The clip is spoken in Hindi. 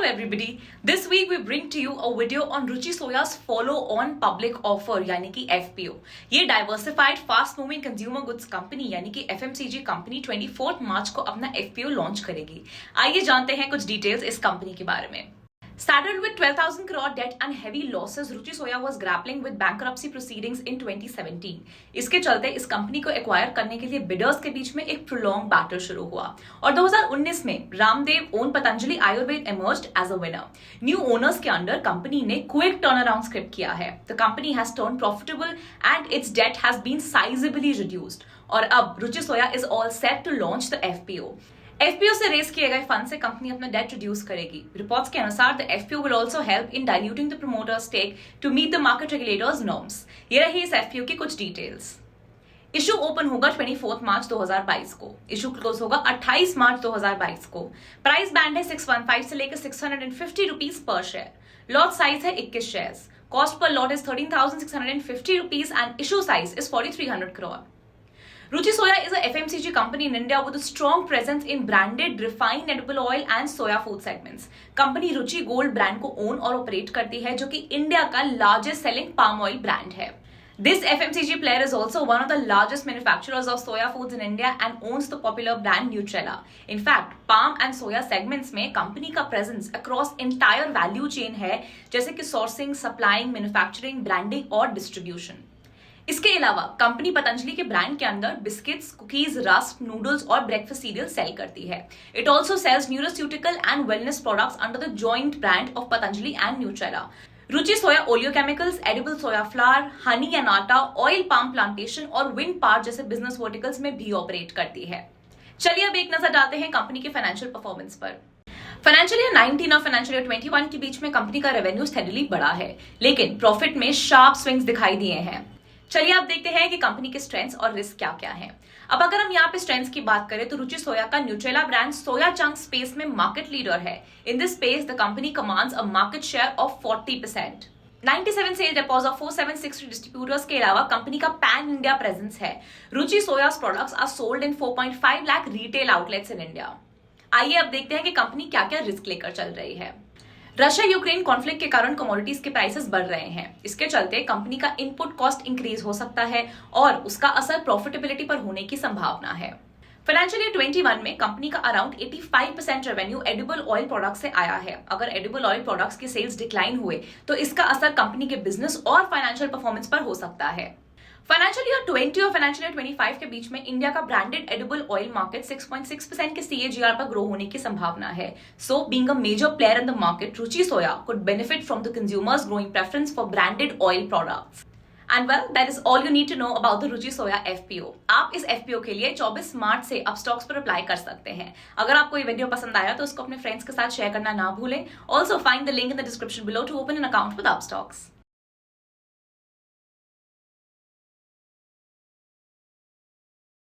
Hello everybody. This week we bring to you a video on Ruchi Soya's follow-on public offer यानी कि FPO. ये diversified fast moving consumer goods company यानी कि FMCG कंपनी 24 मार्च को अपना FPO लॉन्च करेगी. आइए जानते हैं कुछ डिटेल्स इस कंपनी के बारे में. Saddled with 12,000 crore debt and heavy losses, Ruchi Soya was grappling with bankruptcy proceedings in 2017. इसके चलते इस कंपनी को एक्वायर करने के लिए बिडर्स के बीच में एक प्रोलॉन्ग बैटल शुरू हुआ और 2019 में Ramdev owned Patanjali Ayurved emerged as a winner. New owners के अंडर कंपनी ने क्विक टर्न अराउंड स्क्रिप्ट किया है. The company has turn profitable and its debt has been sizeably reduced और अब Ruchi soya is all set to launch the FPO. FPO से रेस किए गए फंड से कंपनी अपना डेट रिड्यूस करेगी. रिपोर्ट्स के अनुसार the FPO will also help in diluting the promoter stake to meet the market regulators norms. ये रही इस FPO की कुछ डिटेल्स. इशू ओपन होगा 24 मार्च 2022 को. इशू क्लोज होगा 28 मार्च 2022 को. प्राइस बैंड है 615 से लेकर 650 rupees per share. Lot size है 21 shares. Cost per lot is 13,650 rupees and issue size is 4,300 crore. Ruchi Soya is a FMCG company in India with a strong presence in branded refined edible oil and soya food segments. Company Ruchi gold brand को ओन और ऑपरेट करती है जो कि इंडिया का largest selling palm oil brand है. This FMCG player is also one of the largest manufacturers of soya foods in India and owns the popular brand Nutrela. In fact, palm and soya segments में कंपनी का presence across entire value chain है जैसे कि sourcing, supplying, manufacturing, branding और distribution. इसके अलावा कंपनी पतंजलि के ब्रांड के अंदर बिस्किट्स, कुकीज, रस्क, नूडल्स और ब्रेकफास्ट सीरियल सेल करती है. It also sells nutraceutical and wellness products under the joint brand of Patanjali and Nutrela. Ruchi soya oleochemicals, edible soya flour, honey and atta, oil palm plantation और विंड पावर जैसे बिजनेस वर्टिकल्स में भी ऑपरेट करती है. चलिए अब एक नजर डालते हैं कंपनी के फाइनेंशियल परफॉर्मेंस पर. फाइनेंशियल ईयर 19 और फाइनेंशियल ईयर 21 के बीच में कंपनी का रेवेन्यू स्टेडीली बढ़ा है, लेकिन प्रॉफिट में शार्प स्विंग्स दिखाई दिए हैं. चलिए आप देखते हैं कि कंपनी के स्ट्रेंथ्स और रिस्क क्या क्या हैं. अब अगर हम यहाँ पे स्ट्रेंथ्स की बात करें तो रुचि सोया का Nutrela brand soya chunk space में मार्केट लीडर है. In this space the company commands a market share of 40%. 97 sale depots of 4760 distributors के अलावा कंपनी का पैन इंडिया प्रेजेंस है. Ruchi soya's products are sold in 4.5 lakh retail outlets in India. आइए अब देखते हैं कि कंपनी क्या क्या रिस्क लेकर चल रही है. रशिया यूक्रेन कॉन्फ्लिक्ट के कारण कमोडिटीज के प्राइसेस बढ़ रहे हैं. इसके चलते कंपनी का इनपुट कॉस्ट इंक्रीज हो सकता है और उसका असर प्रॉफिटेबिलिटी पर होने की संभावना है. फाइनेंशियल ईयर 21 में कंपनी का around 85% revenue edible oil product से आया है. अगर एडिबल ऑयल प्रोडक्ट्स के सेल्स डिक्लाइन हुए तो इसका असर कंपनी के बिजनेस और फाइनेंशियल परफॉर्मेंस पर हो सकता है. फाइनेंशियल ईयर 20 और फाइनेंशियल ईयर 25 के बीच में इंडिया का ब्रांडेड एडिबल ऑयल मार्केट 6.6% के CAGR पर ग्रो होने की संभावना है. So being a major player in the market, Ruchi Soya could benefit from the consumers growing preference for branded oil products. And well, that is all you need to know about the Ruchi Soya FPO. आप इस FPO के लिए 24 मार्च से अपस्टॉक्स पर अप्लाई कर सकते हैं. अगर आपको ये वीडियो पसंद आया तो उसको अपने फ्रेंड्स के साथ शेयर करना ना भूलें. Also find the link in the description below to open an account with Upstox.